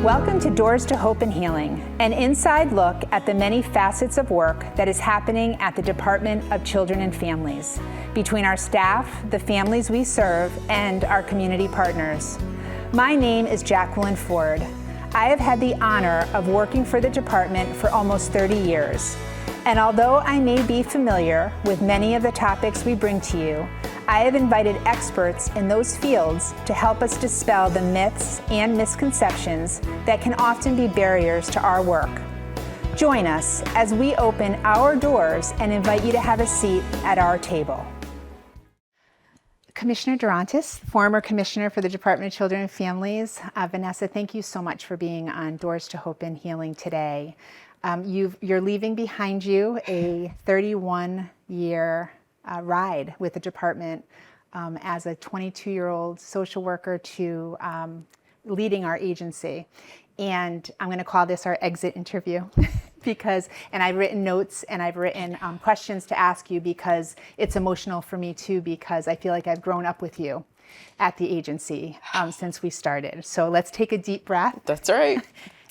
Welcome to Doors to Hope and Healing, an inside look at the many facets of work that is happening at the Department of Children and Families, between our staff, the families we serve, and our community partners. My name is Jaqueline Ford. I have had the honor of working for the department for almost 30 years. And although I may be familiar with many of the topics we bring to you, I have invited experts in those fields to help us dispel the myths and misconceptions that can often be barriers to our work. Join us as we open our doors and invite you to have a seat at our table. Commissioner Durantis, former commissioner for the Department of Children and Families. Vanessa, thank you so much for being on Doors to Hope and Healing today. You're leaving behind you a 31-year ride with the department as a 22-year-old social worker to leading our agency. And I'm going to call this our exit interview and I've written notes and I've written questions to ask you because it's emotional for me too, because I feel like I've grown up with you at the agency since we started. So let's take a deep breath. That's right.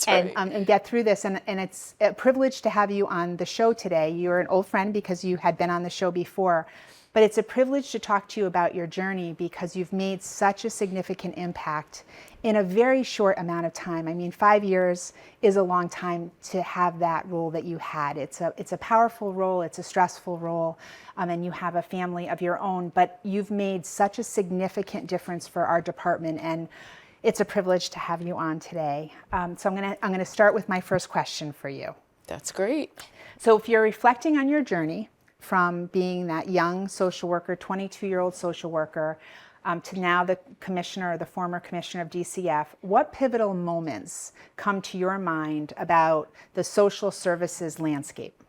And get through this. And it's a privilege to have you on the show today. You're an old friend because you had been on the show before, but it's a privilege to talk to you about your journey because you've made such a significant impact in a very short amount of time. I mean, 5 years is a long time to have that role that you had. It's a powerful role, it's a stressful role, and you have a family of your own, but you've made such a difference for our department, and it's a privilege to have you on today. So I'm gonna start with my first question for you. That's great. So if you're reflecting on your journey from being that young social worker, 22-year-old social worker, to now the commissioner or the former commissioner of DCF, what pivotal moments come to your mind about the social services landscape?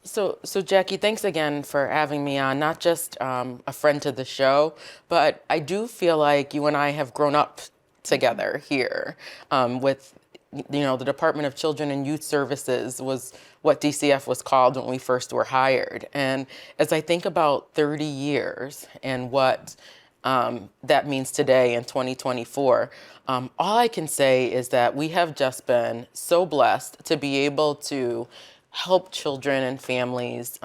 So Jackie, thanks again for having me on, not just a friend to the show, but I do feel like you and I have grown up together here with, the Department of Children and Youth Services was what DCF was called when we first were hired. And as I think about 30 years and what that means today in 2024, all I can say is that we have just been so blessed to be able to help children and families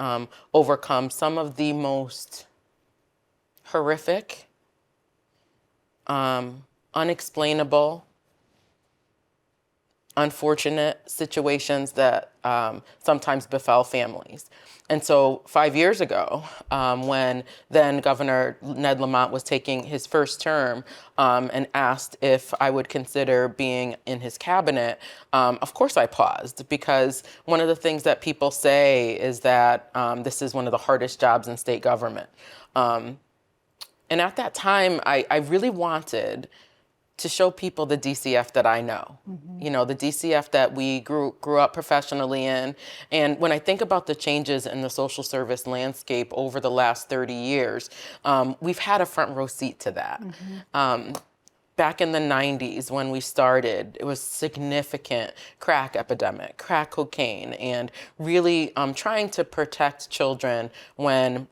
overcome some of the most horrific, unexplainable, unfortunate situations that sometimes befell families. And so 5 years ago, when then Governor Ned Lamont was taking his first term and asked if I would consider being in his cabinet, of course I paused, because one of the things that people say is that this is one of the hardest jobs in state government. And at that time, I really wanted to show people the DCF that I know, the DCF that we grew up professionally in. And when I think about the changes in the social service landscape over the last 30 years, we've had a front row seat to that. Back in the 90s when we started, it was significant crack epidemic, crack cocaine, and really trying to protect children when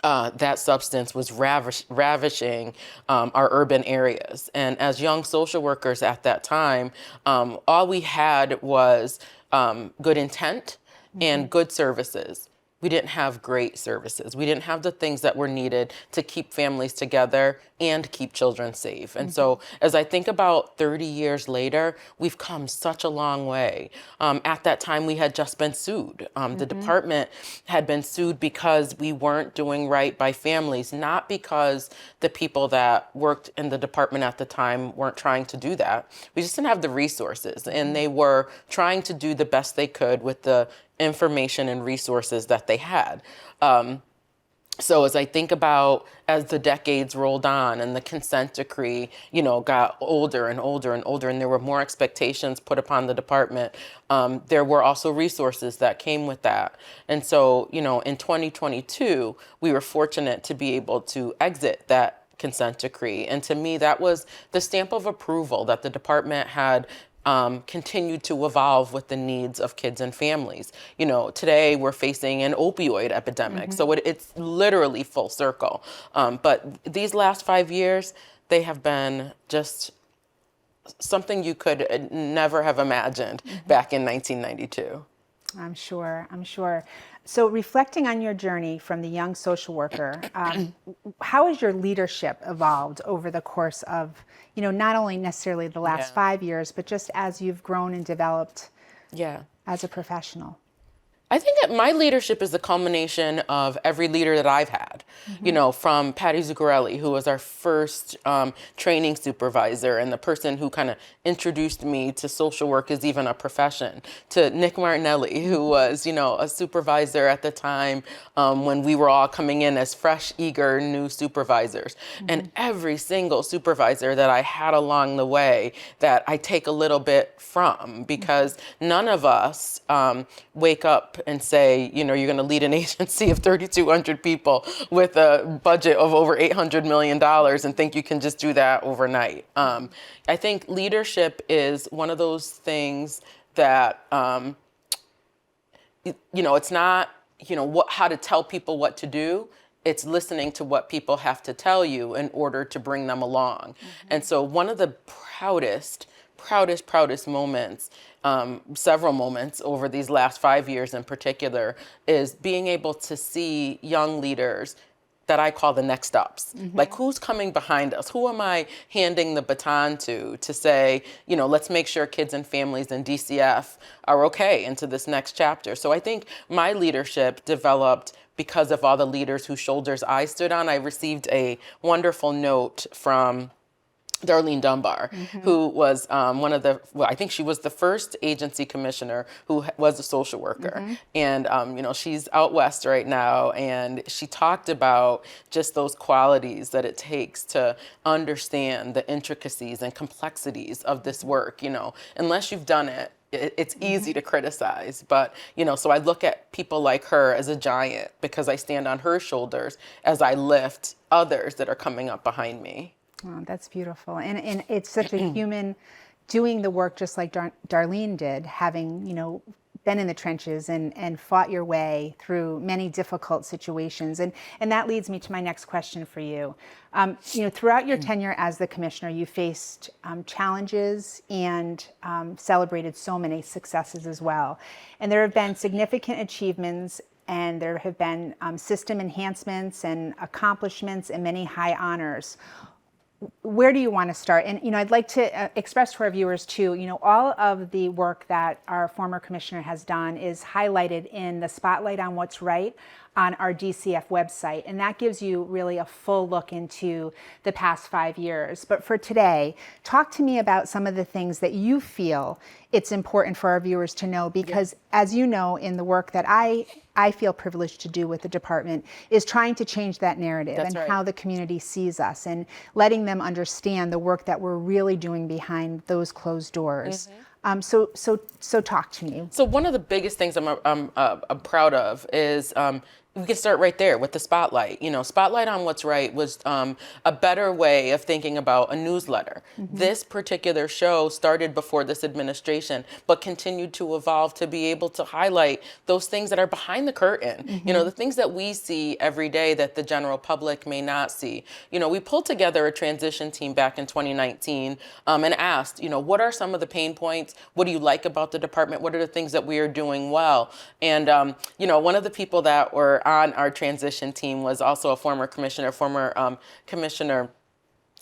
that substance was ravishing our urban areas. And as young social workers at that time, all we had was good intent and good services. We didn't have great services. We didn't have the things that were needed to keep families together and keep children safe. And so as I think about 30 years later, we've come such a long way. At that time, we had just been sued. The department had been sued because we weren't doing right by families, not because the people that worked in the department at the time weren't trying to do that. We just didn't have the resources, and they were trying to do the best they could with the information and resources that they had. So as I think about as the decades rolled on and the consent decree, got older and older and older, and there were more expectations put upon the department, there were also resources that came with that. And so, in 2022, we were fortunate to be able to exit that consent decree. And to me, that was the stamp of approval that the department had continued to evolve with the needs of kids and families. Today we're facing an opioid epidemic, so it's literally full circle. But these last 5 years, they have been just something you could never have imagined back in 1992. I'm sure. So reflecting on your journey from the young social worker, how has your leadership evolved over the course of, not only necessarily the last 5 years, but just as you've grown and developed as a professional? I think that my leadership is the culmination of every leader that I've had, from Patty Zuccarelli, who was our first training supervisor and the person who kind of introduced me to social work as even a profession, to Nick Martinelli, who was, a supervisor at the time when we were all coming in as fresh, eager, new supervisors. And every single supervisor that I had along the way that I take a little bit from, because none of us wake up and say, you're going to lead an agency of 3,200 people with a budget of over $800 million and think you can just do that overnight. I think leadership is one of those things that, it's not, how to tell people what to do. It's listening to what people have to tell you in order to bring them along. And so one of the proudest moments, several moments over these last 5 years in particular, is being able to see young leaders that I call the next ups. Like, who's coming behind us? Who am I handing the baton to say, let's make sure kids and families in DCF are okay into this next chapter. So I think my leadership developed because of all the leaders whose shoulders I stood on. I received a wonderful note from Darlene Dunbar, who was I think she was the first agency commissioner who was a social worker. And, she's out west right now. And she talked about just those qualities that it takes to understand the intricacies and complexities of this work. Unless you've done it, it's easy to criticize. But, so I look at people like her as a giant because I stand on her shoulders as I lift others that are coming up behind me. Oh, that's beautiful. And it's such a human doing the work just like Darlene did, having, been in the trenches and fought your way through many difficult situations. And that leads me to my next question for you. Throughout your tenure as the commissioner, you faced challenges and celebrated so many successes as well. And there have been significant achievements, and there have been system enhancements and accomplishments and many high honors. Where do you want to start? And, I'd like to express to our viewers too, all of the work that our former commissioner has done is highlighted in the Spotlight on What's Right on our DCF website. And that gives you really a full look into the past 5 years. But for today, talk to me about some of the things that you feel it's important for our viewers to know, because as you know, in the work that I feel privileged to do with the department is trying to change that narrative and how the community sees us and letting them understand the work that we're really doing behind those closed doors. So talk to me. So one of the biggest things I'm proud of is we can start right there with the Spotlight. Spotlight on What's Right was a better way of thinking about a newsletter. This particular show started before this administration, but continued to evolve to be able to highlight those things that are behind the curtain. The things that we see every day that the general public may not see. We pulled together a transition team back in 2019 and asked, what are some of the pain points? What do you like about the department? What are the things that we are doing well? And, one of the people that were on our transition team was also a former commissioner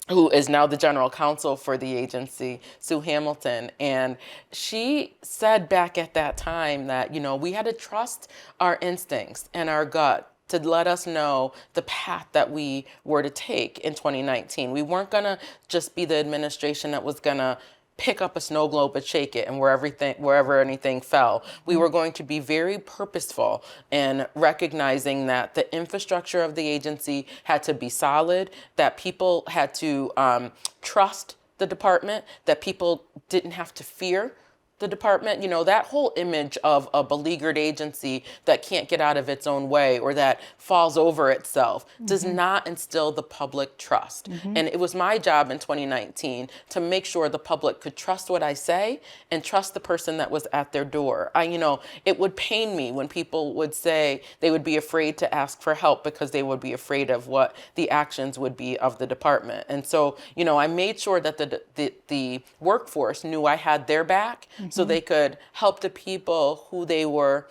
who is now the general counsel for the agency, Sue Hamilton. And she said back at that time that, we had to trust our instincts and our gut to let us know the path that we were to take in 2019. We weren't going to just be the administration that was going to pick up a snow globe and shake it and wherever anything fell. We were going to be very purposeful in recognizing that the infrastructure of the agency had to be solid, that people had to trust the department, that people didn't have to fear the department, that whole image of a beleaguered agency that can't get out of its own way or that falls over itself does not instill the public trust. And it was my job in 2019 to make sure the public could trust what I say and trust the person that was at their door. It would pain me when people would say they would be afraid to ask for help because they would be afraid of what the actions would be of the department. And so, I made sure that the workforce knew I had their back so they could help the people who they were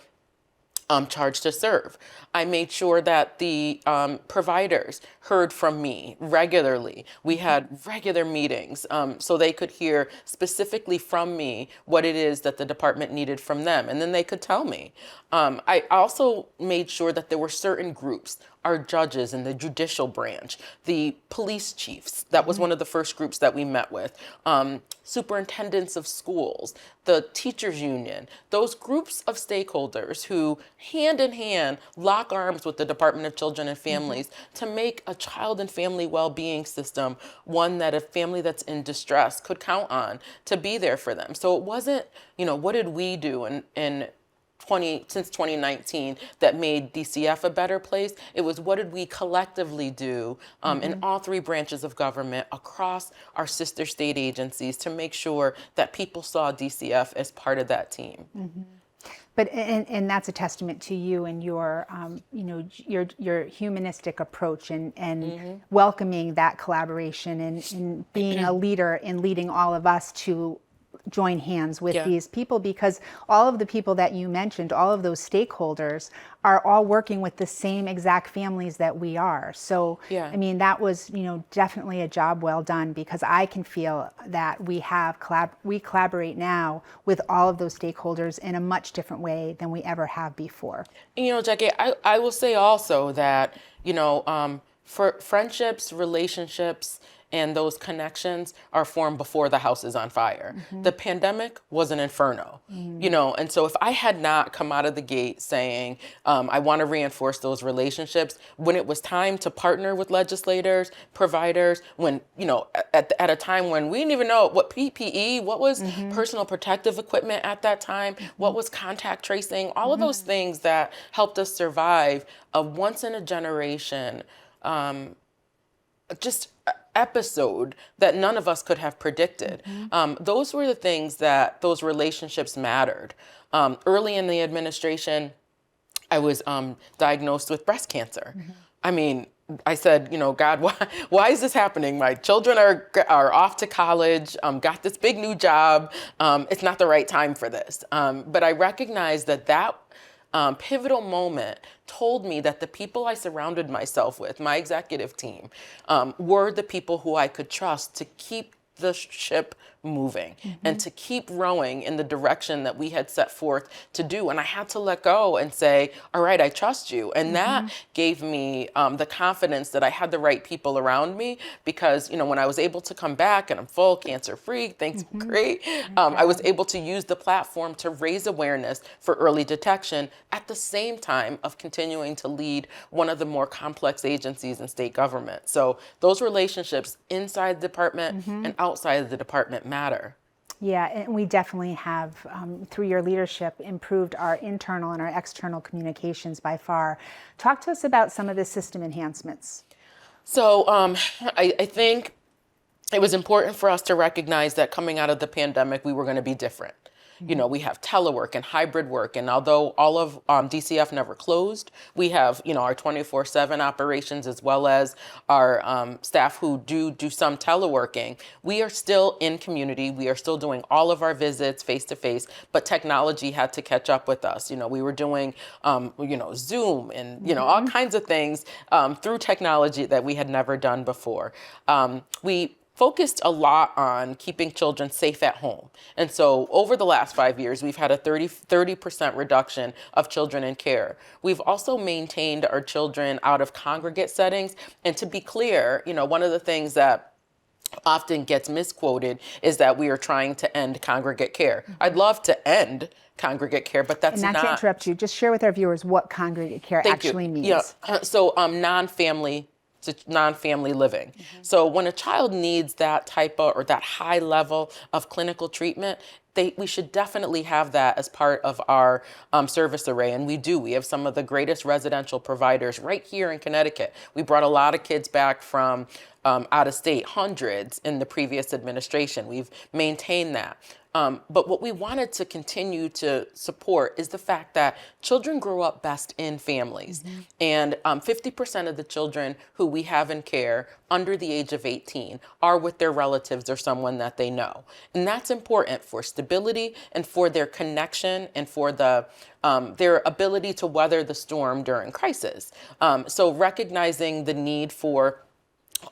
charged to serve. I made sure that the providers heard from me regularly. We had regular meetings so they could hear specifically from me what it is that the department needed from them, and then they could tell me. I also made sure that there were certain groups, our judges in the judicial branch, the police chiefs, that was one of the first groups that we met with, superintendents of schools, the teachers union, those groups of stakeholders who hand in hand lock arms with the Department of Children and Families to make a child and family well-being system one that a family that's in distress could count on to be there for them. So it wasn't, what did we do since 2019 that made DCF a better place? It was what did we collectively do in all three branches of government across our sister state agencies to make sure that people saw DCF as part of that team. But and that's a testament to you and your your humanistic approach and welcoming that collaboration and being a leader in leading all of us to join hands with these people, because all of the people that you mentioned, all of those stakeholders are all working with the same exact families that we are. So, I mean, that was, definitely a job well done, because I can feel that we collaborate now with all of those stakeholders in a much different way than we ever have before. And, Jackie, I will say also that, for friendships, relationships, and those connections are formed before the house is on fire. The pandemic was an inferno, and so if I had not come out of the gate saying, I want to reinforce those relationships, when it was time to partner with legislators, providers, when, at a time when we didn't even know what PPE, what was personal protective equipment at that time, what was contact tracing, all of those things that helped us survive a once in a generation, just episode that none of us could have predicted. Those were the things that those relationships mattered. Early in the administration, I was diagnosed with breast cancer. I mean, I said, God, why is this happening? My children are off to college, got this big new job. It's not the right time for this. But I recognized that pivotal moment told me that the people I surrounded myself with, my executive team, were the people who I could trust to keep the ship moving and to keep rowing in the direction that we had set forth to do. And I had to let go and say, all right, I trust you. And that gave me the confidence that I had the right people around me, because, when I was able to come back and I'm full cancer-free, things were great, I was able to use the platform to raise awareness for early detection at the same time of continuing to lead one of the more complex agencies in state government. So those relationships inside the department and outside of the department matter. Yeah, and we definitely have, through your leadership, improved our internal and our external communications by far. Talk to us about some of the system enhancements. So I think it was important for us to recognize that coming out of the pandemic, we were going to be different. We have telework and hybrid work, and although all of DCF never closed, we have, our 24/7 operations as well as our staff who do some teleworking. We are still in community. We are still doing all of our visits face to face, but technology had to catch up with us. We were doing, Zoom and, all kinds of things through technology that we had never done before. We focused a lot on keeping children safe at home. And so over the last 5 years, we've had a 30% reduction of children in care. We've also maintained our children out of congregate settings. And to be clear, one of the things that often gets misquoted is that we are trying to end congregate care. I'd love to end congregate care, but that's not. And not to interrupt you, just share with our viewers what congregate care actually means. Yeah. So non-family living. So when a child needs that type of or that high level of clinical treatment, we should definitely have that as part of our service array. And we do. We have some of the greatest residential providers right here in Connecticut. We brought a lot of kids back from out of state, hundreds in the previous administration. We've maintained that. But what we wanted to continue to support is the fact that children grow up best in families. And 50% of the children who we have in care under the age of 18 are with their relatives or someone that they know. And that's important for stability and for their connection and for their ability to weather the storm during crisis. So recognizing the need for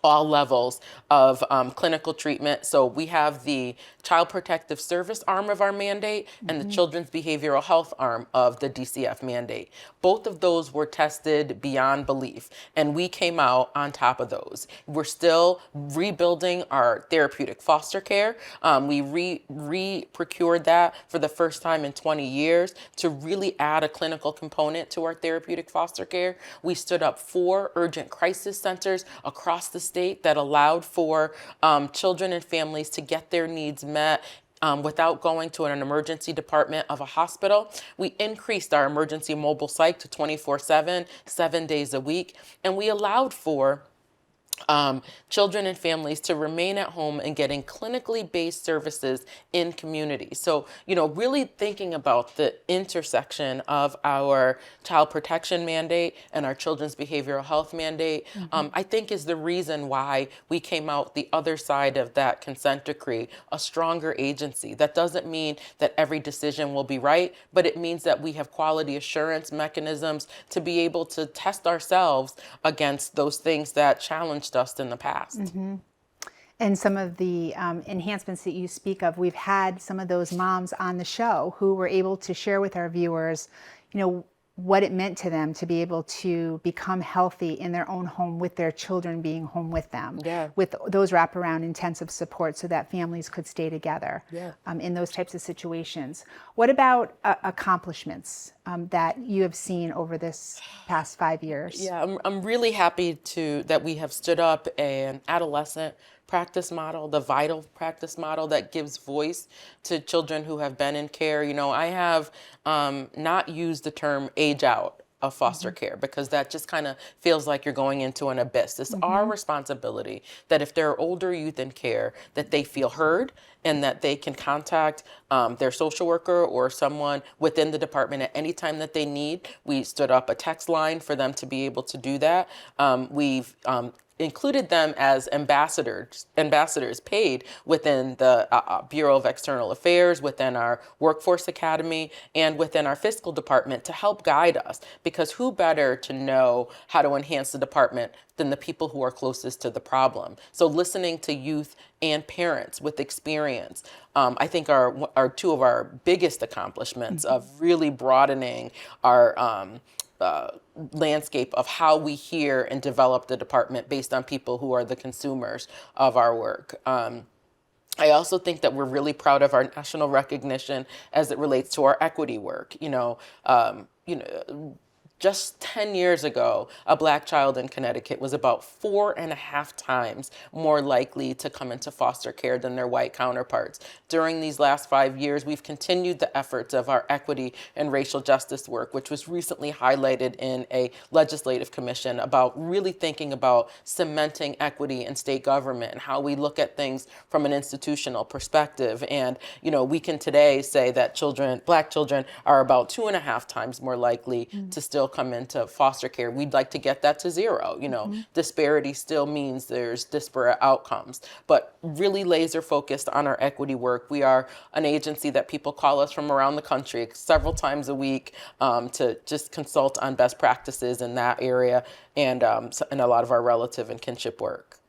all levels of clinical treatment. So we have the Child Protective Service arm of our mandate and the Children's Behavioral Health arm of the DCF mandate. Both of those were tested beyond belief, and we came out on top of those. We're still rebuilding our therapeutic foster care. We re-procured that for the first time in 20 years to really add a clinical component to our therapeutic foster care. We stood up 4 urgent crisis centers across the state that allowed for children and families to get their needs met without going to an emergency department of a hospital. We increased our emergency mobile psych to 24/7, 7 days a week, and we allowed for children and families to remain at home and getting clinically based services in communities. So, really thinking about the intersection of our child protection mandate and our children's behavioral health mandate, I think is the reason why we came out the other side of that consent decree, a stronger agency. That doesn't mean that every decision will be right, but it means that we have quality assurance mechanisms to be able to test ourselves against those things that challenged us in the past. And some of the enhancements that you speak of, we've had some of those moms on the show who were able to share with our viewers, what it meant to them to be able to become healthy in their own home with their children being home with them, with those wraparound intensive support so that families could stay together in those types of situations. What about accomplishments that you have seen over this past 5 years? Yeah, I'm really happy that we have stood up an adolescent practice model, the vital practice model that gives voice to children who have been in care. I have not used the term age out of foster care because that just kind of feels like you're going into an abyss. It's our responsibility that if there are older youth in care, that they feel heard and that they can contact their social worker or someone within the department at any time that they need. We stood up a text line for them to be able to do that. We've included them as ambassadors paid within the Bureau of External Affairs, within our Workforce Academy, and within our fiscal department to help guide us. Because who better to know how to enhance the department than the people who are closest to the problem? So listening to youth and parents with experience, I think are two of our biggest accomplishments of really broadening our landscape of how we hear and develop the department based on people who are the consumers of our work. I also think that we're really proud of our national recognition as it relates to our equity work. Just 10 years ago, a Black child in Connecticut was about 4.5 times more likely to come into foster care than their white counterparts. During these last 5 years, we've continued the efforts of our equity and racial justice work, which was recently highlighted in a legislative commission about really thinking about cementing equity in state government and how we look at things from an institutional perspective. And, we can today say that Black children are about 2.5 times more likely to still come into foster care. We'd like to get that to 0. Disparity still means there's disparate outcomes, but really laser focused on our equity work. We are an agency that people call us from around the country several times a week to just consult on best practices in that area and a lot of our relative and kinship work.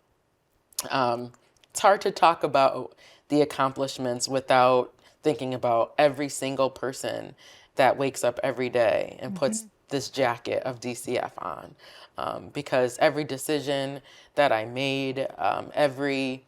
It's hard to talk about the accomplishments without thinking about every single person that wakes up every day and puts this jacket of DCF on, because every decision that I made, every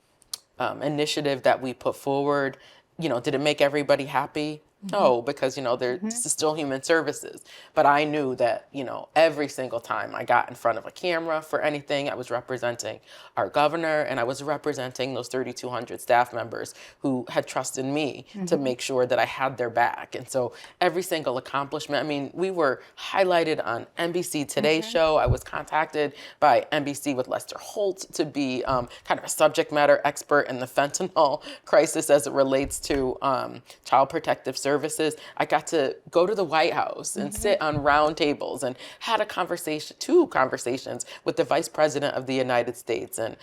initiative that we put forward, did it make everybody happy? No, because, this is still human services. But I knew that, every single time I got in front of a camera for anything, I was representing our governor and I was representing those 3,200 staff members who had trusted me to make sure that I had their back. And so every single accomplishment, I mean, we were highlighted on NBC Today's show. I was contacted by NBC with Lester Holt to be kind of a subject matter expert in the fentanyl crisis as it relates to child protective services. I got to go to the White House and sit on round tables and had two conversations with the Vice President of the United States, and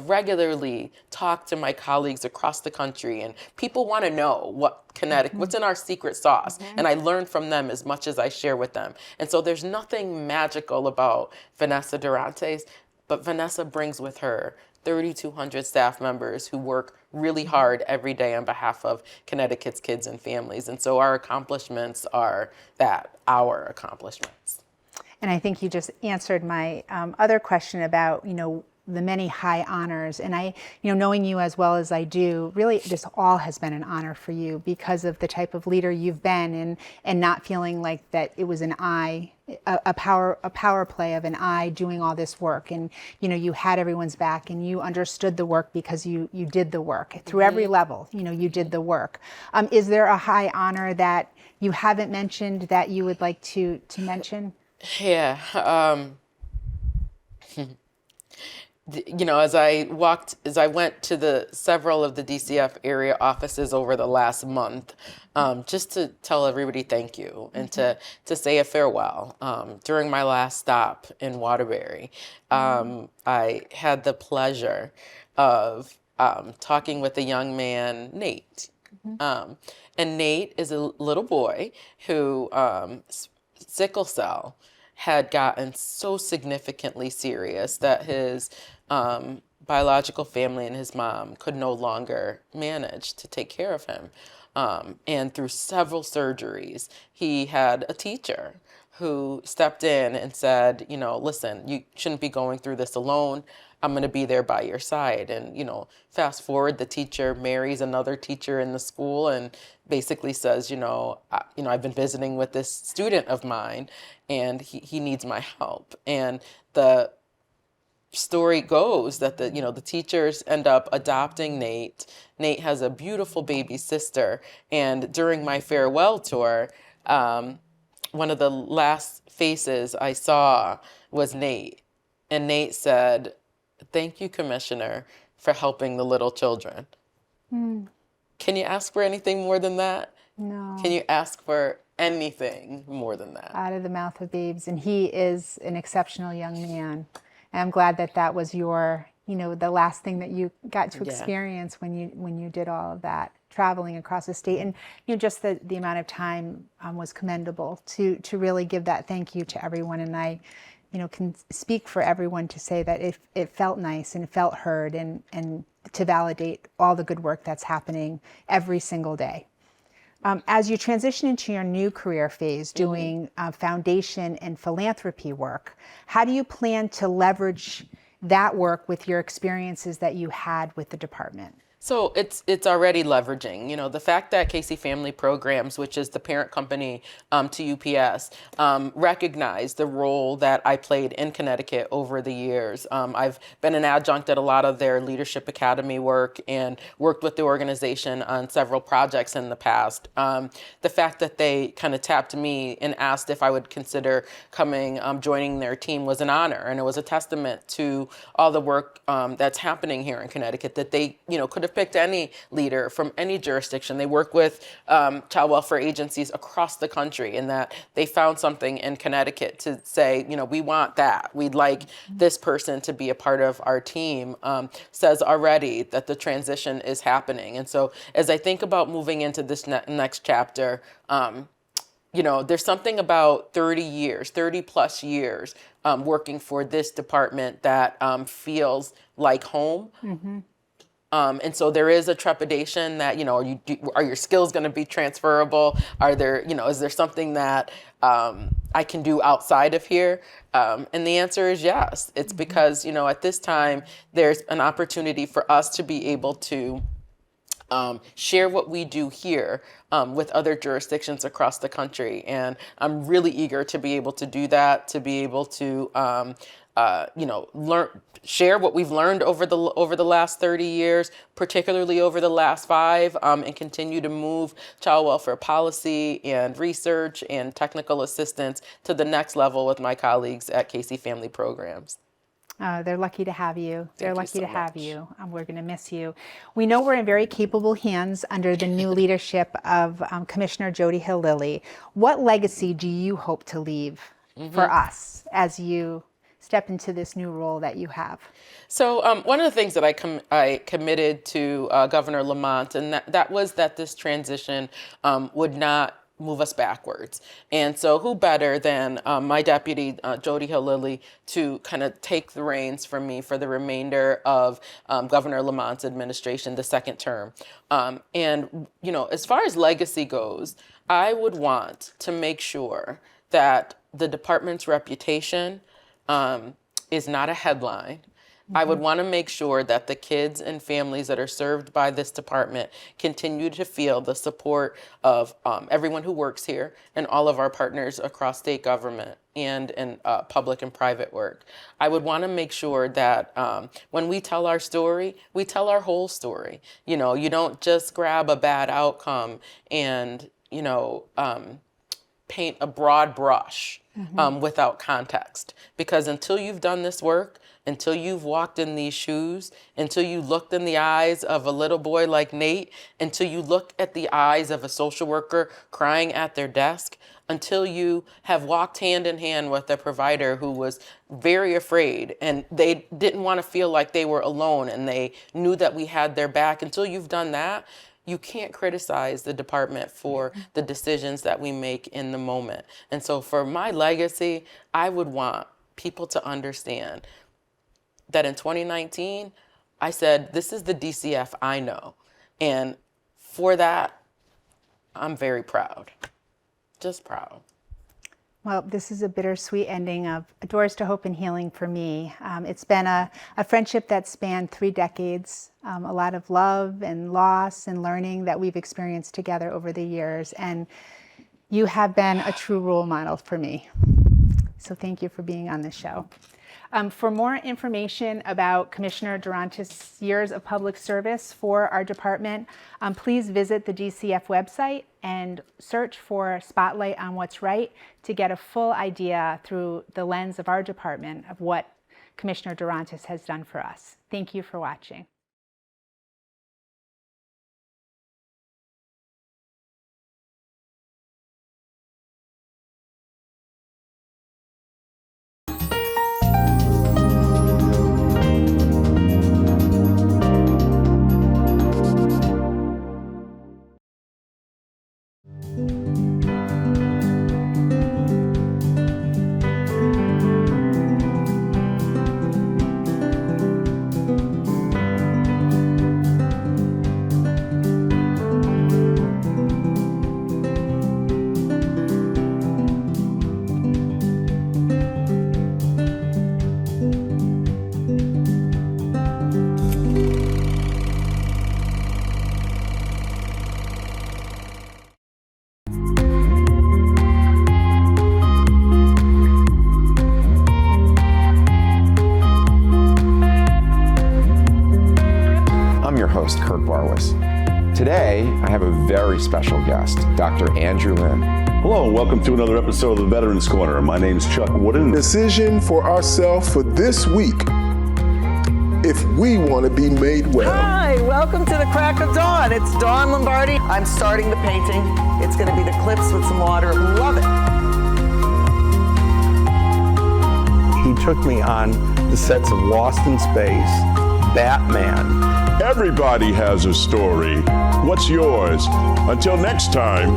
regularly talk to my colleagues across the country. And people want to know what's in our secret sauce, and I learn from them as much as I share with them. And so there's nothing magical about Vanessa Durantes, but Vanessa brings with her 3,200 staff members who work really hard every day on behalf of Connecticut's kids and families. And so our accomplishments are our accomplishments. And I think you just answered my other question about, the many high honors. And I, knowing you as well as I do, really this all has been an honor for you because of the type of leader you've been, and not feeling like that it was an I, a power play of an I doing all this work. And, you had everyone's back and you understood the work because you did the work through every level, you did the work. Is there a high honor that you haven't mentioned that you would like to mention? Yeah. As I went to several of the DCF area offices over the last month, just to tell everybody thank you and to say a farewell. During my last stop in Waterbury, I had the pleasure of talking with a young man, Nate. And Nate is a little boy who sickle cell had gotten so significantly serious that his biological family and his mom could no longer manage to take care of him. And through several surgeries, he had a teacher who stepped in and said, listen, you shouldn't be going through this alone. I'm going to be there by your side. And, fast forward, the teacher marries another teacher in the school and basically says, I've been visiting with this student of mine and he needs my help. And the story goes that the teachers end up adopting Nate. Nate has a beautiful baby sister. And during my farewell tour, one of the last faces I saw was Nate. And Nate said, "Thank you, Commissioner, for helping the little children." Can you ask for anything more than that? No. Can you ask for anything more than that? Out of the mouth of babes. And he is an exceptional young man. And I'm glad that was your, the last thing that you got to experience when you did all of that, traveling across the state. And just the amount of time was commendable to really give that thank you to everyone. And I can speak for everyone to say that it felt nice and it felt heard, and to validate all the good work that's happening every single day. As you transition into your new career phase, doing foundation and philanthropy work, how do you plan to leverage that work with your experiences that you had with the department? So it's already leveraging, the fact that Casey Family Programs, which is the parent company to UPS, recognized the role that I played in Connecticut over the years. I've been an adjunct at a lot of their Leadership Academy work and worked with the organization on several projects in the past. The fact that they kind of tapped me and asked if I would consider joining their team was an honor, and it was a testament to all the work that's happening here in Connecticut, that they, could have picked any leader from any jurisdiction. They work with child welfare agencies across the country, and that they found something in Connecticut to say, we want that. We'd like this person to be a part of our team, says already that the transition is happening. And so as I think about moving into this next chapter, there's something about 30 plus years working for this department that feels like home. And so there is a trepidation that, are your skills going to be transferable? Are there, is there something that I can do outside of here? And the answer is yes. It's because, at this time, there's an opportunity for us to be able to share what we do here with other jurisdictions across the country. And I'm really eager to be able to do that, to be able to share what we've learned over the last 30 years, particularly over the last 5, and continue to move child welfare policy and research and technical assistance to the next level with my colleagues at Casey Family Programs. They're lucky to have you. They're lucky to have much. you. We're going to miss you. We know we're in very capable hands under the new leadership of Commissioner Jody Hill-Lilly. What legacy do you hope to leave for us as you step into this new role that you have? So one of the things that I committed to Governor Lamont, and that was that this transition would not move us backwards. And so who better than my deputy, Jody Hill-Lilly, to kind of take the reins from me for the remainder of Governor Lamont's administration, the second term. And, as far as legacy goes, I would want to make sure that the department's reputation is not a headline. I would want to make sure that the kids and families that are served by this department continue to feel the support of everyone who works here and all of our partners across state government and in public and private work. I would want to make sure that when we tell our story, we tell our whole story. You don't just grab a bad outcome and, paint a broad brush without context. Because until you've done this work, until you've walked in these shoes, until you looked in the eyes of a little boy like Nate, until you look at the eyes of a social worker crying at their desk, until you have walked hand in hand with a provider who was very afraid and they didn't want to feel like they were alone and they knew that we had their back, until you've done that, you can't criticize the department for the decisions that we make in the moment. And so for my legacy, I would want people to understand that in 2019, I said, this is the DCF I know. And for that, I'm very proud, just proud. Well, this is a bittersweet ending of Doors to Hope and Healing for me. It's been a friendship that spanned 3 decades, a lot of love and loss and learning that we've experienced together over the years. And you have been a true role model for me. So thank you for being on this show. For more information about Commissioner Durantes' years of public service for our department, please visit the DCF website and search for Spotlight on What's Right to get a full idea through the lens of our department of what Commissioner Durantes has done for us. Thank you for watching. Today, I have a very special guest, Dr. Andrew Lynn. Hello, and welcome to another episode of the Veterans Corner. My name is Chuck Wooden. Decision for ourselves for this week, if we want to be made well. Hi, welcome to the crack of dawn. It's Dawn Lombardi. I'm starting the painting. It's going to be the clips with some water. Love it. He took me on the sets of Lost in Space, Batman. Everybody has a story. What's yours? Until next time,